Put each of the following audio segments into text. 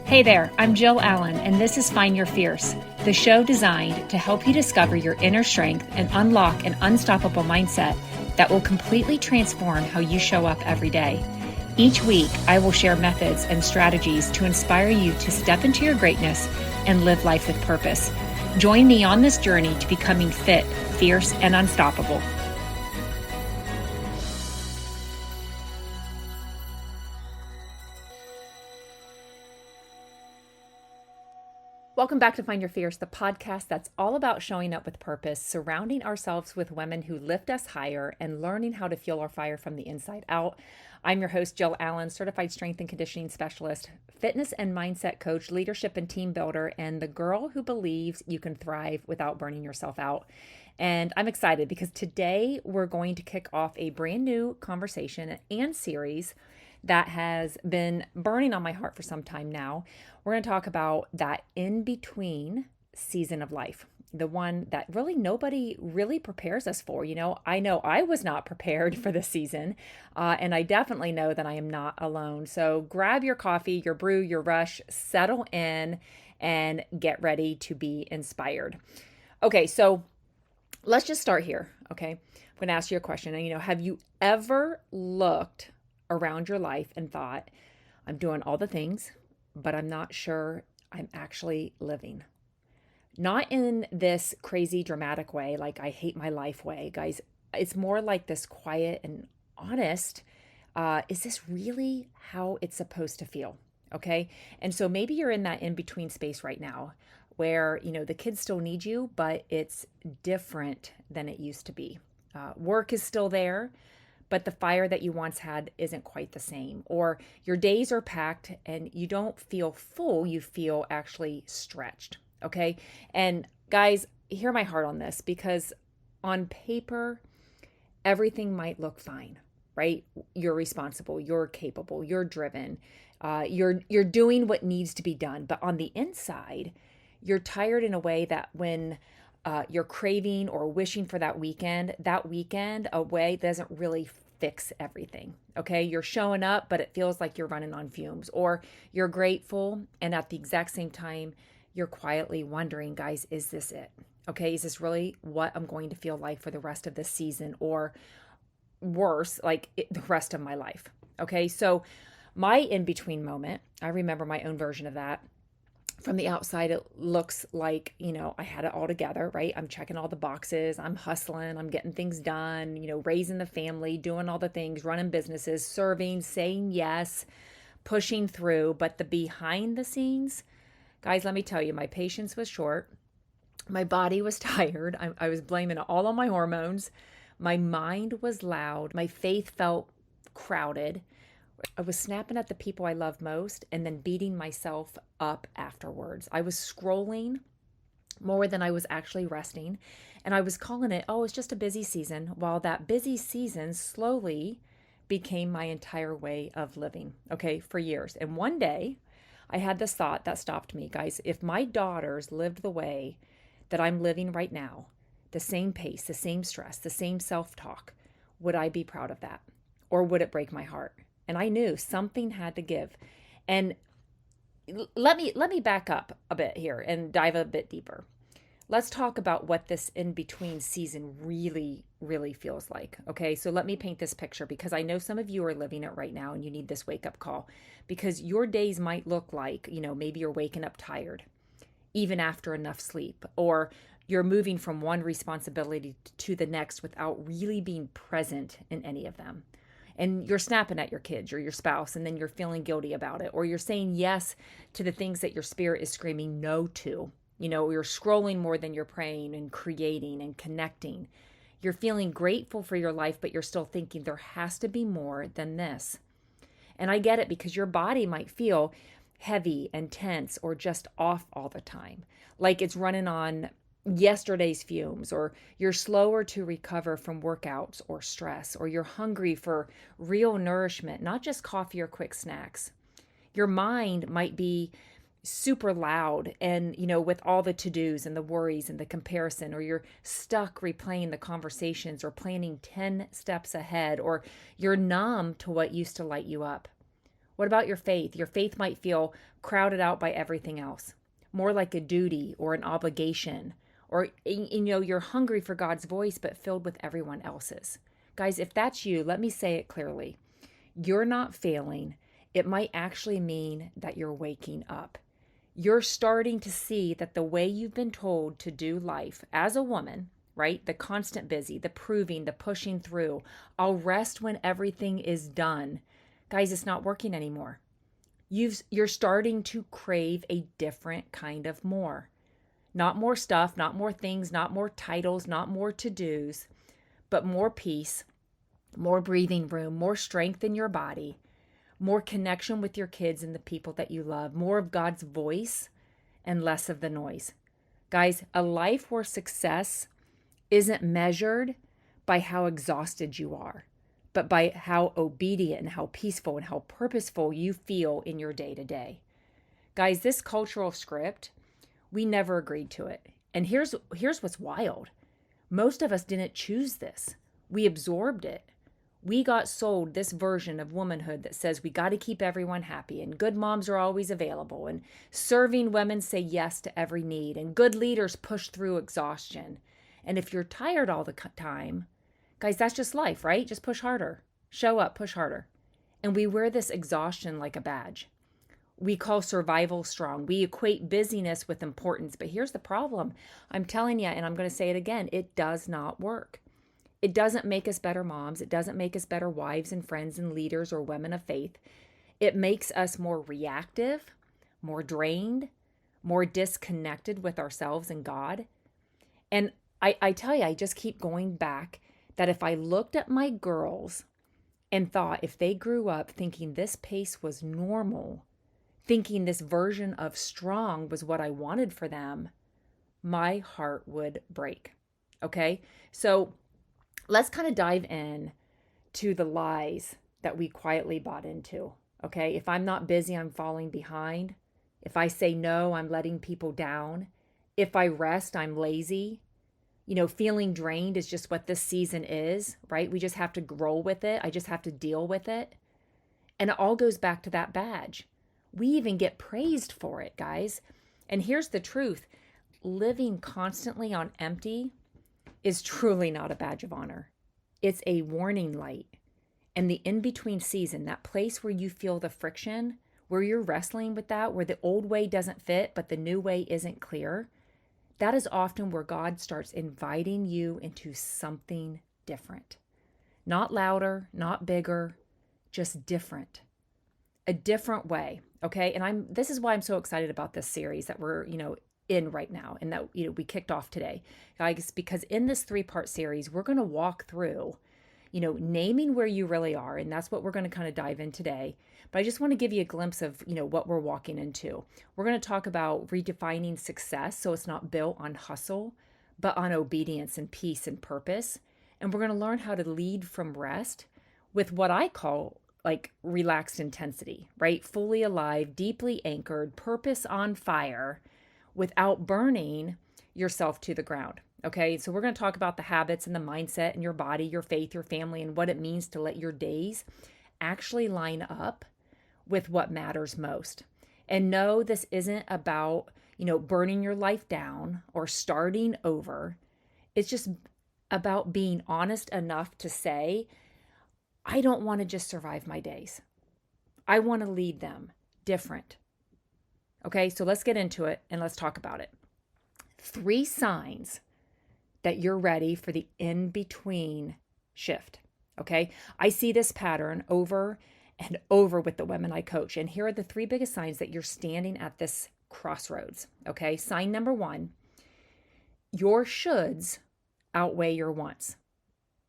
Hey there, I'm Jill Allen, and this is Find Your Fierce, the show designed to help you discover your inner strength and unlock an unstoppable mindset that will completely transform how you show up every day. Each week, I will share methods and strategies to inspire you to step into your greatness and live life with purpose. Join me on this journey to becoming fit, fierce, and unstoppable. Welcome back to Find Your Fierce, the podcast that's all about showing up with purpose, surrounding ourselves with women who lift us higher, and learning how to fuel our fire from the inside out. I'm your host, Jill Allen, certified strength and conditioning specialist, fitness and mindset coach, leadership and team builder, and the girl who believes you can thrive without burning yourself out. And I'm excited because today we're going to kick off a brand new conversation and series that has been burning on my heart for some time now. We're going to talk about that in-between season of life, the one that really nobody really prepares us for. I know I was not prepared for this season, and I definitely know that I am not alone. So grab your coffee, your brew, your rush, settle in, and get ready to be inspired. Okay, so let's just start here, okay? I'm going to ask you a question. Have you ever looked around your life and thought, I'm doing all the things, but I'm not sure I'm actually living? Not in this crazy dramatic way, like I hate my life way, guys. It's more like this quiet and honest, is this really how it's supposed to feel? Okay. And so maybe you're in that in-between space right now where, the kids still need you, but it's different than it used to be. Work is still there, but the fire that you once had isn't quite the same. Or your days are packed and you don't feel full, you feel actually stretched, okay? And guys, hear my heart on this, because on paper, everything might look fine, right? You're responsible, you're capable, you're driven, you're doing what needs to be done. But on the inside, you're tired in a way that when you're craving or wishing for that weekend away doesn't really fix everything. Okay. You're showing up, but it feels like you're running on fumes, or you're grateful. And at the exact same time, you're quietly wondering, guys, is this it? Okay. Is this really what I'm going to feel like for the rest of this season, or worse, the rest of my life? Okay. So my in-between moment, I remember my own version of that. From the outside, it looks like, I had it all together, right? I'm checking all the boxes. I'm hustling. I'm getting things done, raising the family, doing all the things, running businesses, serving, saying yes, pushing through. But the behind the scenes, guys, let me tell you, my patience was short. My body was tired. I was blaming it all on my hormones. My mind was loud. My faith felt crowded. I was snapping at the people I love most and then beating myself up afterwards. I was scrolling more than I was actually resting. And I was calling it, oh, it's just a busy season, while that busy season slowly became my entire way of living, okay, for years. And one day I had this thought that stopped me, guys. If my daughters lived the way that I'm living right now, the same pace, the same stress, the same self-talk, would I be proud of that? Or would it break my heart? And I knew something had to give. And let me back up a bit here and dive a bit deeper. Let's talk about what this in-between season really, really feels like. Okay, so let me paint this picture, because I know some of you are living it right now and you need this wake-up call, because your days might look like, maybe you're waking up tired, even after enough sleep, or you're moving from one responsibility to the next without really being present in any of them. And you're snapping at your kids or your spouse, and then you're feeling guilty about it. Or you're saying yes to the things that your spirit is screaming no to. You're scrolling more than you're praying and creating and connecting. You're feeling grateful for your life, but you're still thinking there has to be more than this. And I get it, because your body might feel heavy and tense or just off all the time, like it's running on yesterday's fumes, or you're slower to recover from workouts or stress, or you're hungry for real nourishment, not just coffee or quick snacks. Your mind might be super loud and, with all the to-dos and the worries and the comparison, or you're stuck replaying the conversations or planning 10 steps ahead, or you're numb to what used to light you up. What about your faith? Your faith might feel crowded out by everything else, more like a duty or an obligation, or you're hungry for God's voice but filled with everyone else's. Guys, if that's you, let me say it clearly. You're not failing. It might actually mean that you're waking up. You're starting to see that the way you've been told to do life as a woman, right? The constant busy, the proving, the pushing through. I'll rest when everything is done. Guys, it's not working anymore. You're starting to crave a different kind of more. Not more stuff, not more things, not more titles, not more to-dos, but more peace, more breathing room, more strength in your body, more connection with your kids and the people that you love, more of God's voice and less of the noise. Guys, a life where success isn't measured by how exhausted you are, but by how obedient and how peaceful and how purposeful you feel in your day-to-day. Guys, this cultural script, we never agreed to it. And here's what's wild. Most of us didn't choose this. We absorbed it. We got sold this version of womanhood that says we got to keep everyone happy and good moms are always available and serving women say yes to every need and good leaders push through exhaustion. And if you're tired all the time, guys, that's just life, right? Just push harder. Show up, push harder. And we wear this exhaustion like a badge. We call survival strong. We equate busyness with importance. But here's the problem. I'm telling you, and I'm going to say it again, it does not work. It doesn't make us better moms. It doesn't make us better wives and friends and leaders or women of faith. It makes us more reactive, more drained, more disconnected with ourselves and God. And I tell you, I just keep going back that if I looked at my girls and thought if they grew up thinking this pace was normal, thinking this version of strong was what I wanted for them, my heart would break. Okay? So let's kind of dive in to the lies that we quietly bought into. Okay? If I'm not busy, I'm falling behind. If I say no, I'm letting people down. If I rest, I'm lazy. Feeling drained is just what this season is, right? We just have to roll with it. I just have to deal with it. And it all goes back to that badge. We even get praised for it, guys. And here's the truth. Living constantly on empty is truly not a badge of honor. It's a warning light. And the in-between season, that place where you feel the friction, where you're wrestling with that, where the old way doesn't fit, but the new way isn't clear, that is often where God starts inviting you into something different. Not louder, not bigger, just different. A different way, okay? And this is why I'm so excited about this series that we're, in right now and that, we kicked off today. Guys, because in this 3-part series, we're going to walk through, naming where you really are. And that's what we're going to kind of dive in today. But I just want to give you a glimpse of, what we're walking into. We're going to talk about redefining success so it's not built on hustle, but on obedience and peace and purpose. And we're going to learn how to lead from rest with what I call like relaxed intensity, right? Fully alive, deeply anchored, purpose on fire without burning yourself to the ground. Okay, so we're going to talk about the habits and the mindset and your body, your faith, your family, and what it means to let your days actually line up with what matters most. And no, this isn't about, burning your life down or starting over. It's just about being honest enough to say, I don't want to just survive my days. I want to lead them different. Okay, so let's get into it and let's talk about it. 3 signs that you're ready for the in-between shift. Okay, I see this pattern over and over with the women I coach. And here are the 3 biggest signs that you're standing at this crossroads. Okay, sign number 1, your shoulds outweigh your wants,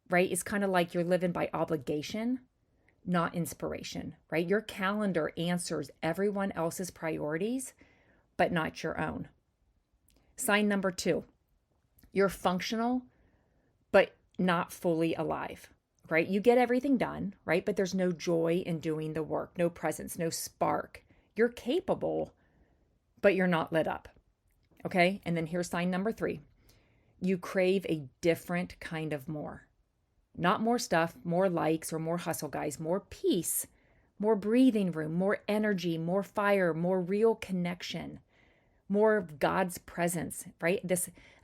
right? It's kind of like you're living by obligation, not inspiration, right? Your calendar answers everyone else's priorities, but not your own. Sign number 2, you're functional, but not fully alive, right? You get everything done, right? But there's no joy in doing the work, no presence, no spark. You're capable, but you're not lit up, okay? And then here's sign number 3, you crave a different kind of more. Not more stuff, more likes, or more hustle, guys, more peace, more breathing room, more energy, more fire, more real connection, more of God's presence, right?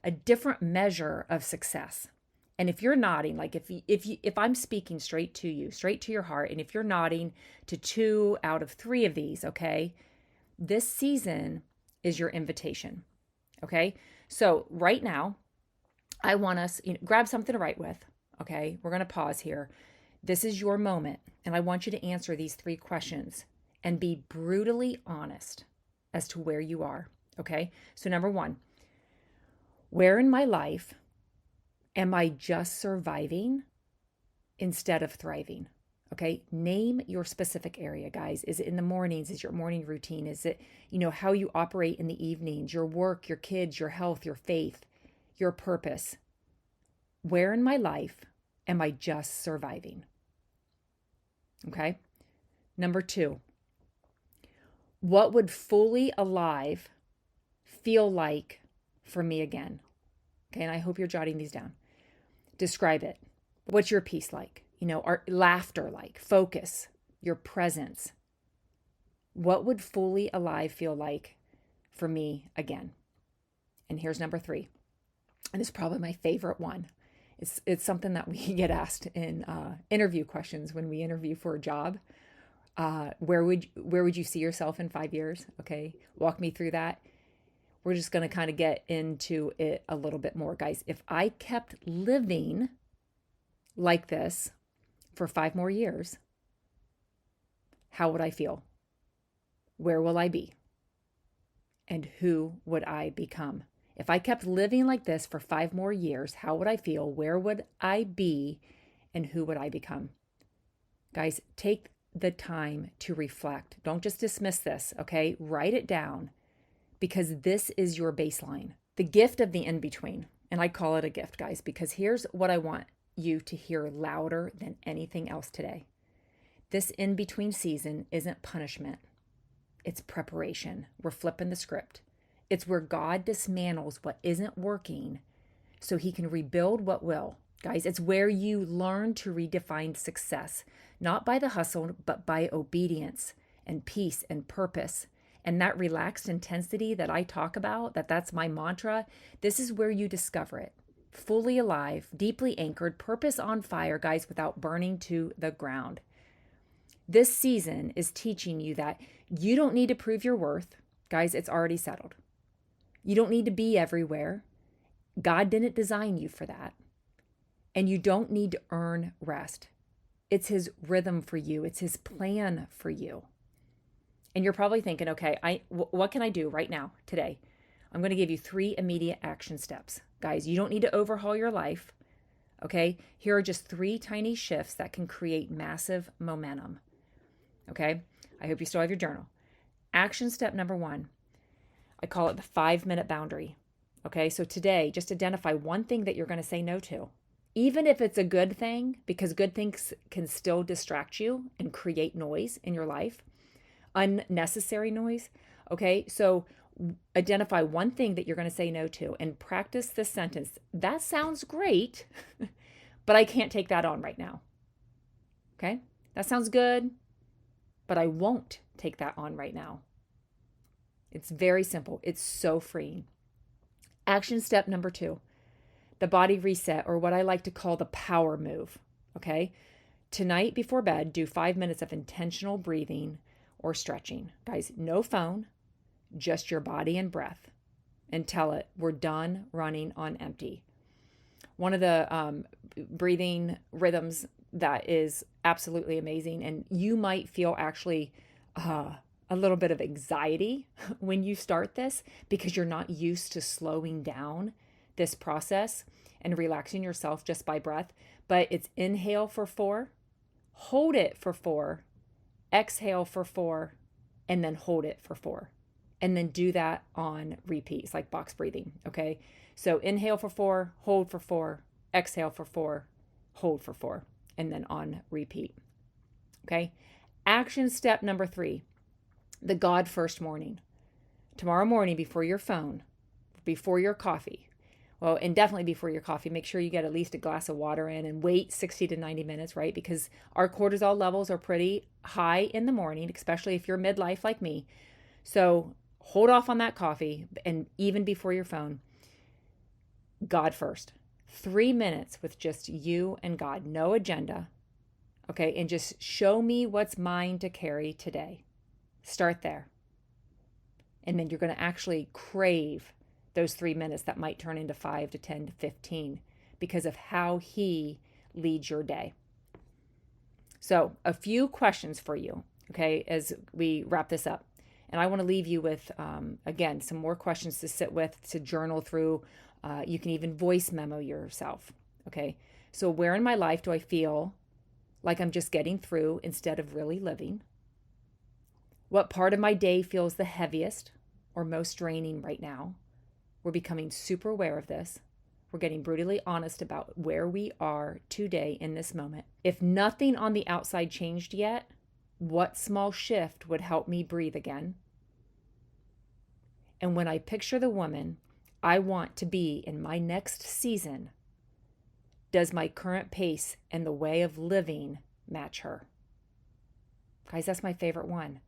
A different measure of success. And if you're nodding, like if I'm speaking straight to you, straight to your heart, and if you're nodding to 2 out of 3 of these, okay, this season is your invitation. Okay. So right now, I want us, grab something to write with. Okay. We're going to pause here. This is your moment. And I want you to answer these 3 questions and be brutally honest as to where you are. Okay. So number 1, where in my life am I just surviving instead of thriving? Okay. Name your specific area, guys. Is it in the mornings? Is your morning routine? Is it, how you operate in the evenings, your work, your kids, your health, your faith, your purpose? Where in my life am I just surviving? Okay. Number 2, what would fully alive feel like for me again? Okay. And I hope you're jotting these down. Describe it. What's your peace like? Our laughter like, focus, your presence. What would fully alive feel like for me again? And here's number 3. And it's probably my favorite one. It's something that we get asked in interview questions when we interview for a job. Where would you see yourself in 5 years? Okay, walk me through that. We're just going to kind of get into it a little bit more, guys. If I kept living like this for 5 more years, how would I feel? Where will I be? And who would I become? If I kept living like this for 5 more years, how would I feel? Where would I be? And who would I become? Guys, take the time to reflect. Don't just dismiss this, okay? Write it down, because this is your baseline. The gift of the in-between. And I call it a gift, guys, because here's what I want you to hear louder than anything else today. This in-between season isn't punishment. It's preparation. We're flipping the script. It's where God dismantles what isn't working so he can rebuild what will. Guys, it's where you learn to redefine success, not by the hustle, but by obedience and peace and purpose. And that relaxed intensity that I talk about, that's my mantra, this is where you discover it. Fully alive, deeply anchored, purpose on fire, guys, without burning to the ground. This season is teaching you that you don't need to prove your worth. Guys, it's already settled. You don't need to be everywhere. God didn't design you for that. And you don't need to earn rest. It's his rhythm for you. It's his plan for you. And you're probably thinking, okay, what can I do right now, today? I'm going to give you 3 immediate action steps. Guys, you don't need to overhaul your life. Okay? Here are just 3 tiny shifts that can create massive momentum. Okay? I hope you still have your journal. Action step number 1. I call it the 5-minute boundary. Okay? So today, just identify one thing that you're going to say no to. Even if it's a good thing, because good things can still distract you and create noise in your life. Unnecessary noise. Okay? So identify one thing that you're going to say no to and practice this sentence. That sounds great, but I can't take that on right now. Okay? That sounds good, but I won't take that on right now. It's very simple. It's so freeing. Action step number 2, the body reset, or what I like to call the power move. Okay? Tonight before bed, do 5 minutes of intentional breathing or stretching. Guys, no phone, just your body and breath, and tell it, we're done running on empty. One of the breathing rhythms that is absolutely amazing, and you might feel actually a little bit of anxiety when you start this because you're not used to slowing down this process and relaxing yourself just by breath. But it's inhale for 4, hold it for 4, exhale for 4, and then hold it for 4. And then do that on repeat. It's like box breathing, okay? So inhale for 4, hold for 4, exhale for 4, hold for 4, and then on repeat, okay? Action step number 3, the God first morning. Tomorrow morning before your phone, before your coffee, Well, and definitely before your coffee, make sure you get at least a glass of water in and wait 60 to 90 minutes, right? Because our cortisol levels are pretty high in the morning, especially if you're midlife like me. So hold off on that coffee, and even before your phone, God first. 3 minutes with just you and God, no agenda, okay? And just show me what's mine to carry today. Start there. And then you're going to actually crave those 3 minutes that might turn into 5 to 10 to 15 because of how He leads your day. So a few questions for you, okay, as we wrap this up. And I want to leave you with, again, some more questions to sit with, to journal through. You can even voice memo yourself, okay? So where in my life do I feel like I'm just getting through instead of really living? What part of my day feels the heaviest or most draining right now? We're becoming super aware of this. We're getting brutally honest about where we are today in this moment. If nothing on the outside changed yet, what small shift would help me breathe again? And when I picture the woman I want to be in my next season, does my current pace and the way of living match her? Guys, that's my favorite one.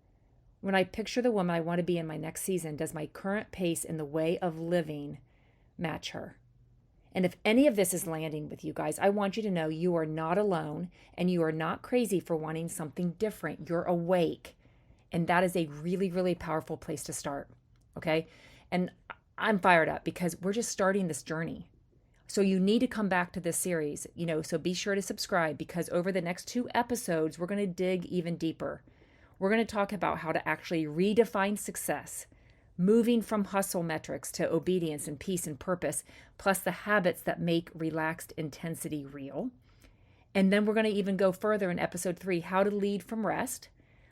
When I picture the woman I want to be in my next season, does my current pace and the way of living match her? And if any of this is landing with you guys, I want you to know you are not alone and you are not crazy for wanting something different. You're awake. And that is a really, really powerful place to start. Okay? And I'm fired up because we're just starting this journey. So you need to come back to this series, so be sure to subscribe, because over the next 2 episodes, we're going to dig even deeper. We're going to talk about how to actually redefine success, moving from hustle metrics to obedience and peace and purpose, plus the habits that make relaxed intensity real. And then we're going to even go further in episode 3, how to lead from rest,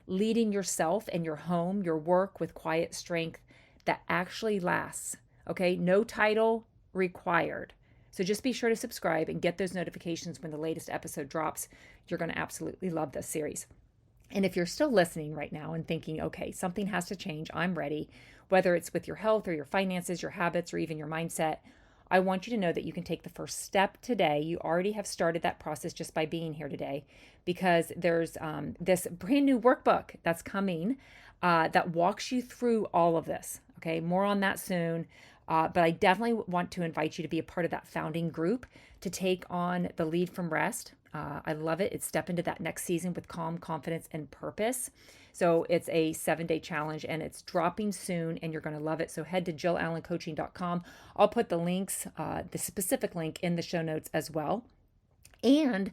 leading yourself and your home, your work with quiet strength that actually lasts. Okay, no title required. So just be sure to subscribe and get those notifications when the latest episode drops. You're going to absolutely love this series. And if you're still listening right now and thinking, okay, something has to change, I'm ready, whether it's with your health or your finances, your habits, or even your mindset, I want you to know that you can take the first step today. You already have started that process just by being here today, because there's this brand new workbook that's coming that walks you through all of this. Okay, more on that soon. But I definitely want to invite you to be a part of that founding group to take on the lead from rest. I love it. It's step into that next season with calm, confidence, and purpose. So it's a 7-day challenge and it's dropping soon and you're going to love it. So head to jillallencoaching.com. I'll put the links, the specific link in the show notes as well. And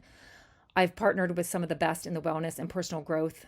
I've partnered with some of the best in the wellness and personal growth.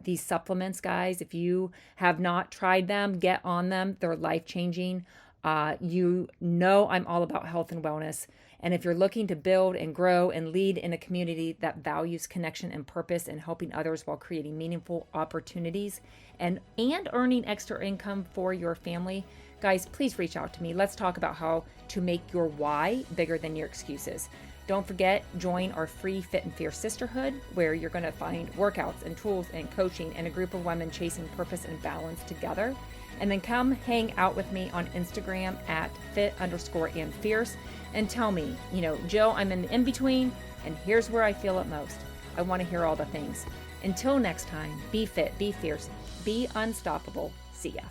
These supplements, guys, if you have not tried them, get on them. They're life-changing. I'm all about health and wellness. And if you're looking to build and grow and lead in a community that values connection and purpose and helping others while creating meaningful opportunities and earning extra income for your family, guys, please reach out to me. Let's talk about how to make your why bigger than your excuses. Don't forget, join our free Fit and Fierce Sisterhood, where you're going to find workouts and tools and coaching and a group of women chasing purpose and balance together. And then come hang out with me on Instagram at fit_and_fierce and tell me, Jill, I'm in the in-between and here's where I feel it most. I want to hear all the things. Until next time, be fit, be fierce, be unstoppable. See ya.